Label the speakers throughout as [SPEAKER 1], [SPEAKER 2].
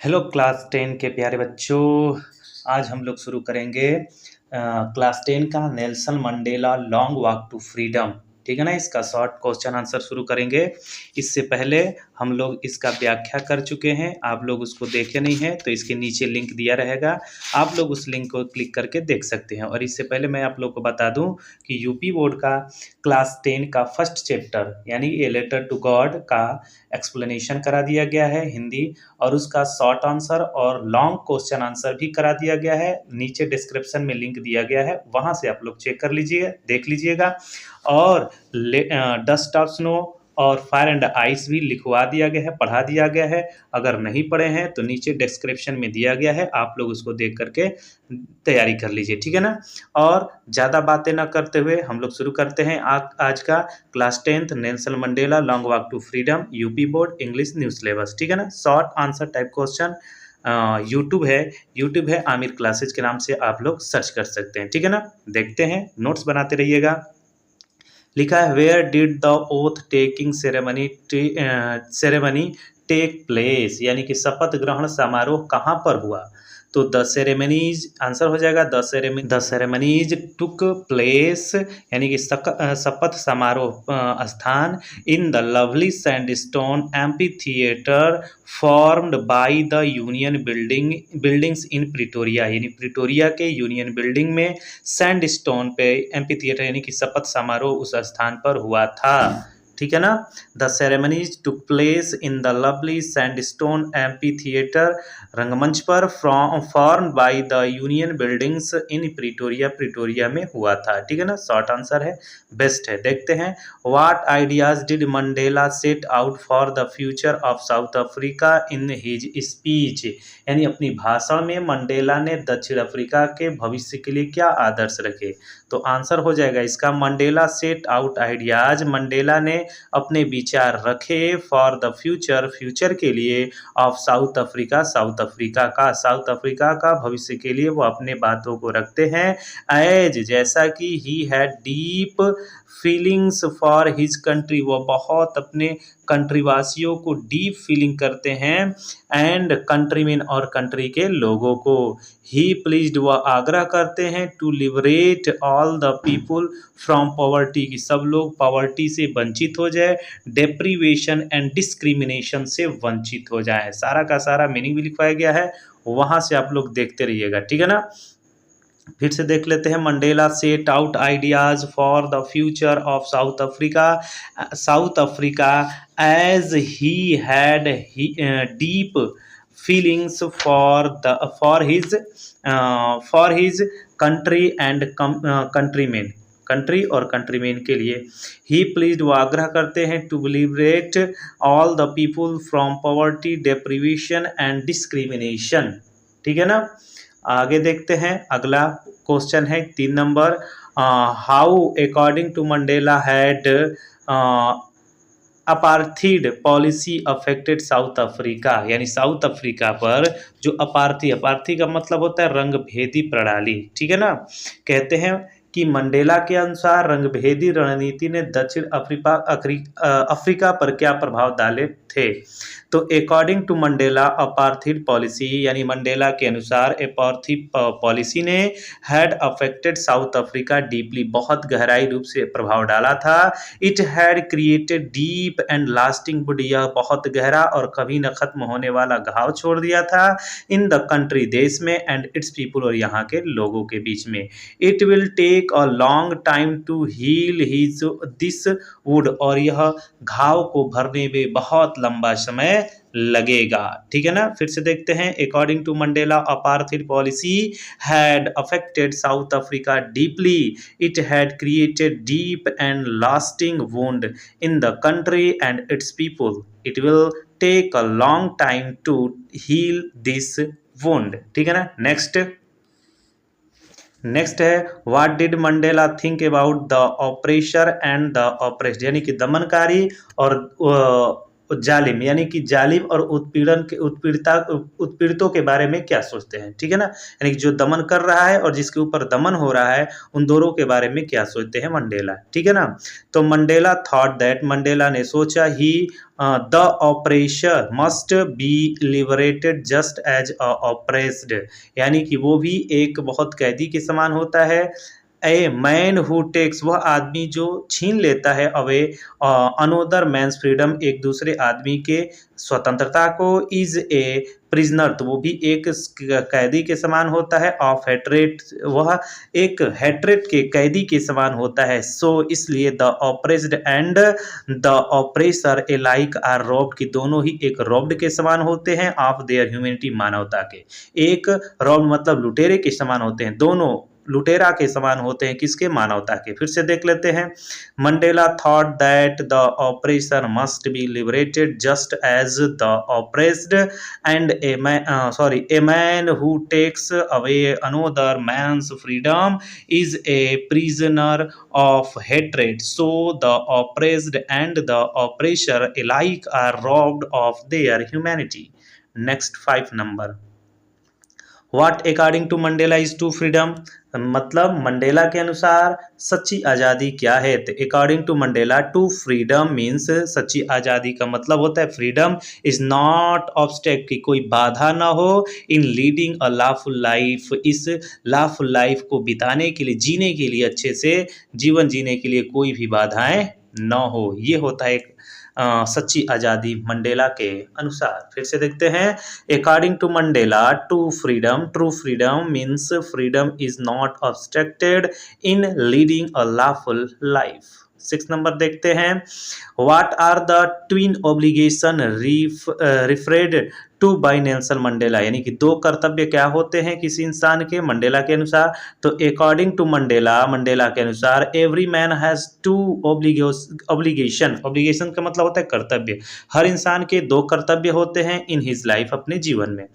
[SPEAKER 1] Hello class 10 के प्यारे बच्चों। आज हम लोग शुरू करेंगे क्लास 10 का Nelson Mandela long walk to freedom. ठीक है ना। इसका शॉर्ट क्वेश्चन आंसर शुरू करेंगे। इससे पहले हम लोग इसका व्याख्या कर चुके हैं, आप लोग उसको देखे नहीं हैं तो इसके नीचे लिंक दिया रहेगा, आप लोग उस लिंक को क्लिक करके देख सकते हैं। और इससे पहले मैं आप लोग को बता दूं कि यूपी बोर्ड का क्लास 10 का फर्स्ट चैप्टर यानी ए लेटर टू गॉड का एक्सप्लेनेशन करा दिया गया है हिंदी, और उसका शॉर्ट आंसर और लॉन्ग क्वेश्चन आंसर भी करा दिया गया है। नीचे डिस्क्रिप्शन में लिंक दिया गया है, वहां से आप लोग चेक कर लीजिए, देख लीजिएगा। और डस्ट ऑफ स्नो और फायर एंड आइस भी लिखवा दिया गया है, पढ़ा दिया गया है। अगर नहीं पढ़े हैं तो नीचे डिस्क्रिप्शन में दिया गया है, आप लोग उसको देख करके तैयारी कर लीजिए। ठीक है ना। और ज़्यादा बातें ना करते हुए हम लोग शुरू करते हैं आज का class 10th Nelson Mandela long walk to freedom UP board English new syllabus. ठीक है ना। Short answer type question YouTube है आमिर क्लासेज के नाम से आप लोग सर्च कर सकते हैं। ठीक है ना। देखते हैं, नोट्स बनाते रहिएगा। लिखा है where did the oath taking ceremony take place, यानी कि शपथ ग्रहण समारोह कहाँ पर हुआ। तो द सेरेमनीज आंसर हो जाएगा द सेरेमनीज टुक प्लेस, यानी कि शपथ समारोह स्थान in the lovely sandstone amphi theatre formed by the union buildings in Pretoria, यानी प्रिटोरिया के यूनियन बिल्डिंग में सैंडस्टोन पे एम्पी थिएटर यानी कि शपथ समारोह उस स्थान पर हुआ था। ठीक है ना। The ceremonies took place in the lovely sandstone amphi theatre, रंगमंच पर form by the union buildings in Pretoria में हुआ था। ठीक है ना। शॉर्ट आंसर है, बेस्ट है। देखते हैं, what ideas did Mandela set out for the future of South Africa in his speech, यानी अपनी भाषण में मंडेला ने दक्षिण अफ्रीका के भविष्य के लिए क्या आदर्श रखे। तो आंसर हो जाएगा इसका Mandela set out ideas, Mandela ने अपने विचार रखे फॉर द फ्यूचर के लिए ऑफ साउथ अफ्रीका का भविष्य के लिए वो अपने बातों को रखते हैं। एज जैसा कि ही had deep feelings for his country, वो बहुत अपने कंट्रीवासियों को डीप फीलिंग करते हैं, एंड कंट्रीमैन और कंट्री के लोगों को। ही प्लीज्ड, वह आग्रह करते हैं, to liberate all the people from poverty, की सब लोग पॉवर्टी से वंचित हो जाए, डेप्रीवेशन एंड डिस्क्रिमिनेशन से वंचित हो जाए। सारा का सारा मीनिंग भी लिखवाया गया है, वहां से आप लोग देखते रहिएगा। ठीक है ना। फिर से देख लेते हैं, Mandela set out ideas for the future of South Africa as he had deep feelings for his country and countrymen, country और कंट्रीमेन के लिए। ही प्लीज, वो आग्रह करते हैं, to liberate all the people from poverty, deprivation and discrimination. ठीक है ना। आगे देखते हैं, अगला क्वेश्चन है 3 number, how according to Mandela had apartheid policy affected South Africa, यानी साउथ अफ्रीका पर जो अपार्थी का मतलब होता है रंगभेदी प्रणाली। ठीक है ना। कहते हैं कि मंडेला के अनुसार रंगभेदी रणनीति ने दक्षिण अफ्रीका पर क्या प्रभाव डाले थे। तो according to Mandela apartheid policy, यानी मंडेला के अनुसार अपार्थीड पॉलिसी ने had affected South Africa deeply, बहुत गहराई रूप से प्रभाव डाला था। It had created deep and lasting wound, यह बहुत गहरा और कभी न खत्म होने वाला घाव छोड़ दिया था, इन द कंट्री, देश में, एंड इट्स पीपुल, और यहाँ के लोगों के बीच में। It will take a long time to heal this wound, और यह घाव को भरने में बहुत लंबा समय लगेगा। ठीक है ना। फिर से देखते हैं, according to Mandela apartheid policy had affected South Africa deeply, it had created deep and lasting wound in the country and its people, it will take a long time to heal this wound. ठीक है ना। Next है, what did Mandela think about the oppressor and the oppressed, यानी कि दमनकारी और जालिम यानी कि जालिम और उत्पीड़ितों के बारे में क्या सोचते हैं, ठीक है ना। यानी कि जो दमन कर रहा है और जिसके ऊपर दमन हो रहा है, उन दोनों के बारे में क्या सोचते हैं मंडेला, ठीक है ना। तो मंडेला थॉट दैट, मंडेला ने सोचा, ही the oppression must be liberated just as oppressed, यानी कि वो भी एक बहुत कैदी के समान होता है। ए मैन हु टेक्स, वह आदमी जो छीन लेता है, अवे अनोदर मैन्स फ्रीडम, एक दूसरे आदमी के स्वतंत्रता को, इज ए प्रिजनर, तो वो भी एक कैदी के समान होता है, ऑफ हेट्रेट, वह एक हेट्रेट के कैदी के समान होता है। सो इसलिए the oppressed and the oppressor alike are robbed, की दोनों ही एक रॉब्ड के समान होते हैं, ऑफ देयर ह्यूमैनिटी, मानवता के। एक रॉब्ड मतलब लुटेरे के समान होते हैं, दोनों लुटेरा के समान होते हैं, किसके, मानवता के। फिर से देख लेते हैं, Mandela thought that the oppression must be liberated just as the oppressed, and a man who takes away another man's freedom is a prisoner of hatred, so the oppressed and the oppressor alike are robbed of their humanity. Next 5 number, what according to Mandela is to freedom, मतलब Mandela के अनुसार सच्ची आज़ादी क्या है। तो according to Mandela, to freedom means, सच्ची आज़ादी का मतलब होता है फ्रीडम इज नॉट ऑब्स्टेक्ल, की कोई बाधा ना हो, इन लीडिंग अ लॉफुल लाइफ, इस लॉफुल लाइफ को बिताने के लिए, जीने के लिए, अच्छे से जीवन जीने के लिए कोई भी बाधाएं ना हो, ये होता है एक सच्ची आज़ादी मंडेला के अनुसार। फिर से देखते हैं, according to Mandela, to freedom, true freedom means freedom is not obstructed in leading a lawful life. 6 number देखते हैं, what are the twin obligation referred to by Nelson Mandela, यानी कि दो कर्तव्य क्या होते हैं किसी इंसान के, मंडेला के अनुसार। तो अकॉर्डिंग टू मंडेला, मंडेला के अनुसार, every man has two obligation, obligation का मतलब होता है कर्तव्य, हर इंसान के दो कर्तव्य होते हैं इन हिज लाइफ, अपने जीवन में।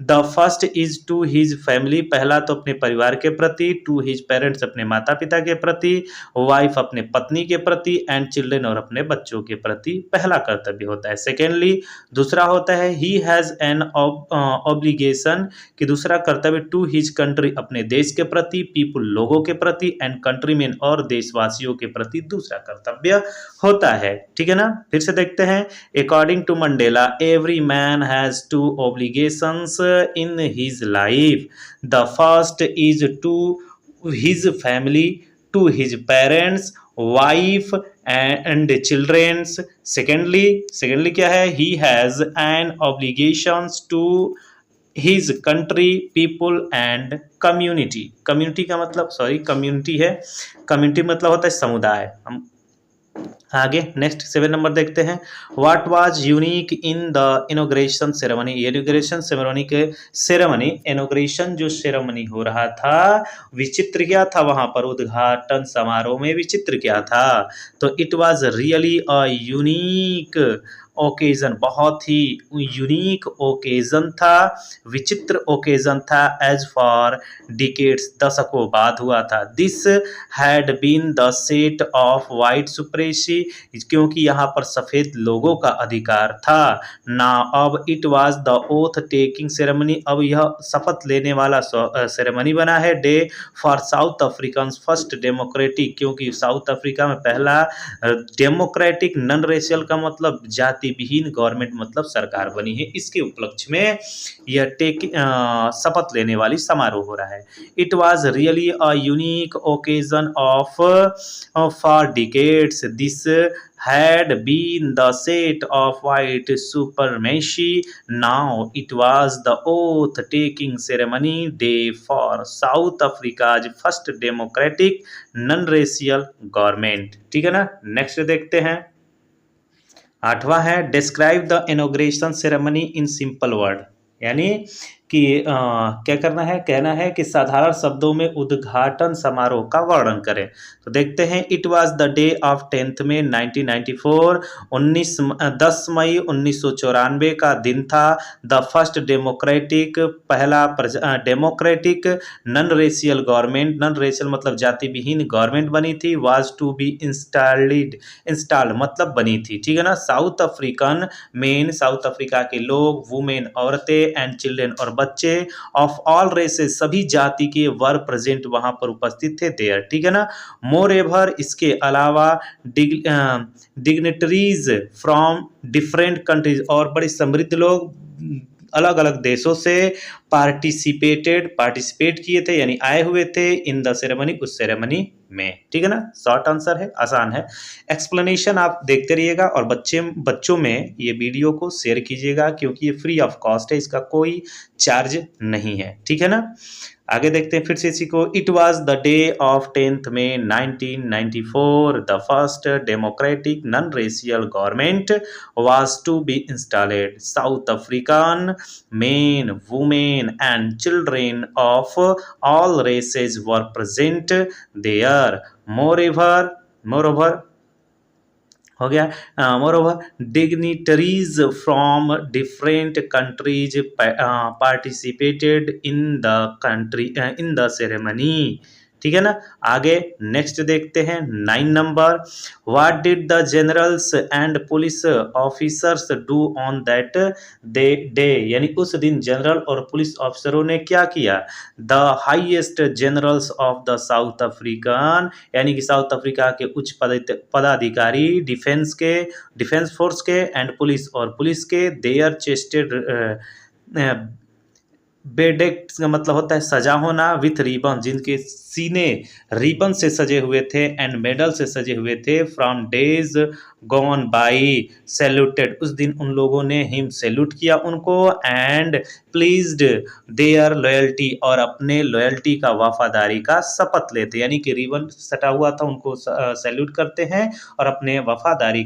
[SPEAKER 1] The first is to his family, पहला तो अपने परिवार के प्रति, टू हिज पेरेंट्स, अपने माता पिता के प्रति, वाइफ अपने पत्नी के प्रति, एंड चिल्ड्रन, और अपने बच्चों के प्रति पहला कर्तव्य होता है। सेकेंडली, दूसरा होता है, ही हैज एन ऑब्लिगेशन, कि दूसरा कर्तव्य, टू हिज कंट्री, अपने देश के प्रति, पीपुल, लोगों के प्रति, एंड कंट्रीमैन, और देशवासियों के प्रति दूसरा कर्तव्य होता है, ठीक है ना। फिर से देखते हैं, according to Mandela, every man has two obligations in his life, the first is to his family, to his parents, wife and childrens. Secondly क्या है, he has an obligations to his country, people and community, community का मतलब, community है, community मतलब होता है समुदाय। हम आगे नेक्स्ट 7 नंबर देखते हैं, what was unique in the inauguration ceremony, inauguration ceremony के इनॉग्रेशन जो सेरेमनी हो रहा था, विचित्र क्या था वहां पर, उद्घाटन समारोह में विचित्र क्या था। तो it was really a unique occasion, बहुत ही यूनिक ओकेजन था, विचित्र ओकेजन था, एज फॉर डिकेड्स, दशकों बाद हुआ था। This had been the set of white supremacy, क्योंकि यहाँ पर सफ़ेद लोगों का अधिकार था ना। अब it was the oath taking ceremony, अब यह शपथ लेने वाला सेरेमनी बना है। Day for south African first democratic, क्योंकि साउथ अफ्रीका में पहला डेमोक्रेटिक नॉन रेशियल का मतलब जाति विहीन गवर्नमेंट मतलब सरकार बनी है, इसके उपलक्ष्य में यह शपथ लेने वाली समारोह हो रहा है। It was really a unique occasion of for decades, this had been the seat of white supremacy. Now it was the oath-taking ceremony day for South Africa's first democratic non-racial government. ठीक है ना। Next देखते हैं, 8वां है, describe the inauguration ceremony in simple word, यानी कि क्या करना है, कहना है कि साधारण शब्दों में उद्घाटन समारोह का वर्णन करें। तो देखते हैं, it was the day of 10 में 1994, 10 मई 1994 का दिन था। द फर्स्ट डेमोक्रेटिक, पहला democratic non racial government, non racial मतलब जाति विहीन गवर्नमेंट बनी थी, वाज टू बी इंस्टॉल्ड मतलब बनी थी, ठीक है ना। South African main, south Africa के लोग, वुमेन औरतें, एंड चिल्ड्रेन और बच्चे, ऑफ ऑल रेसेस सभी जाति के वर प्रेजेंट वहां पर उपस्थित थे देयर, ठीक है ना। मोर एवर इसके अलावा डिग्नेटरीज फ्रॉम डिफरेंट कंट्रीज और बड़े समृद्ध लोग अलग अलग देशों से पार्टिसिपेट किए थे, यानी आए हुए थे इन द सेरेमनी, उस सेरेमनी में, ठीक है ना। शॉर्ट आंसर है, आसान है। एक्सप्लेनेशन आप देखते रहिएगा और बच्चों में ये वीडियो को शेयर कीजिएगा, क्योंकि ये फ्री ऑफ कॉस्ट है, इसका कोई चार्ज नहीं है, ठीक है ना। आगे देखते हैं फिर से इसी को। It was the day of 10th में 1994, the first democratic non racial government was to be installed. South African men, women and children of all races were present there. Moreover, हो गया, moreover dignitaries from different countries participated in the ceremony, ठीक है ना। आगे next देखते हैं 9 number. What did the generals and police officers do on that day, यानी उस दिन जनरल और पुलिस ऑफिसरों ने क्या किया। The highest generals of the South African, यानी कि साउथ अफ्रीका के उच्च पदाधिकारी, डिफेंस फोर्स के एंड पुलिस और पुलिस के, देयर चेस्टेड बेडेक्ट का मतलब होता है सजा होना, विथ रिबन जिनके सीने रिबन से सजे हुए थे, एंड मेडल से सजे हुए थे, from days gone by saluted, उस दिन उन लोगों ने हिम सैल्यूट किया उनको, एंड प्लीज्ड देयर लॉयल्टी और अपने लॉयल्टी का, वफादारी का शपथ लेते, यानी कि रिबन सटा हुआ था उनको सैल्यूट करते हैं और अपने वफादारी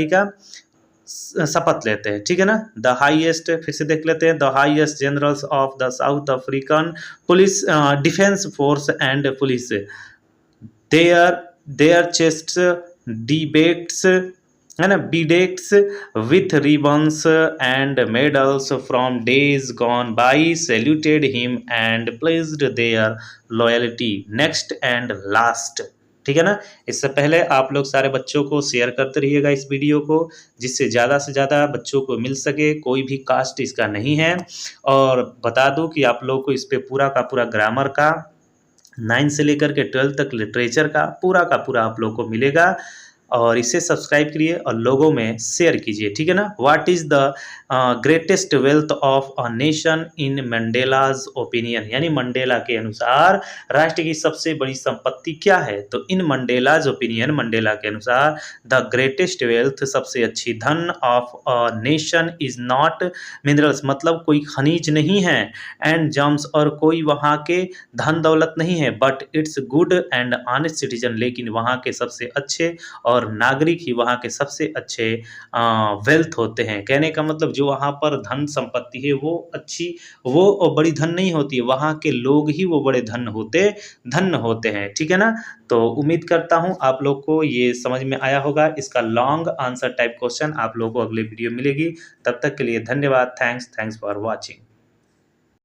[SPEAKER 1] का शपथ लेते हैं, ठीक है ना। द हाईएस्ट, फिर से देख लेते हैं, the highest generals of the South African police defence force and police, their chest debates, है ना, bedecks with ribbons and medals from days gone by saluted him and placed their loyalty. Next and last, ठीक है ना। इससे पहले आप लोग सारे बच्चों को शेयर करते रहिएगा इस वीडियो को, जिससे ज़्यादा से ज़्यादा बच्चों को मिल सके, कोई भी कास्ट इसका नहीं है। और बता दूं कि आप लोग को इस पे पूरा का पूरा ग्रामर का 9 से लेकर के 12 तक लिटरेचर का पूरा आप लोग को मिलेगा, और इसे सब्सक्राइब करिए और लोगों में शेयर कीजिए, ठीक है ना। What is the greatest wealth of a nation in Mandela's opinion, यानी मंडेला के अनुसार राष्ट्र की सबसे बड़ी संपत्ति क्या है। तो इन मंडेलाज ओपिनियन, मंडेला के अनुसार, द ग्रेटेस्ट वेल्थ सबसे अच्छी धन of a nation is not minerals मतलब कोई खनिज नहीं है, एंड जम्स और कोई वहाँ के धन दौलत नहीं है, but it's good and honest citizen, लेकिन वहाँ के सबसे अच्छे और नागरिक ही वहाँ के सबसे अच्छे वेल्थ होते हैं। कहने का मतलब जो वहाँ पर धन संपत्ति है वो अच्छी, वो बड़ी धन नहीं होती है, वहाँ के लोग ही वो बड़े धन होते हैं, ठीक है ना। तो उम्मीद करता हूँ आप लोग को ये समझ में आया होगा। इसका लॉन्ग आंसर टाइप क्वेश्चन आप लोगों को अगले वीडियो मिलेगी। तब तक के लिए धन्यवाद। Thanks for watching.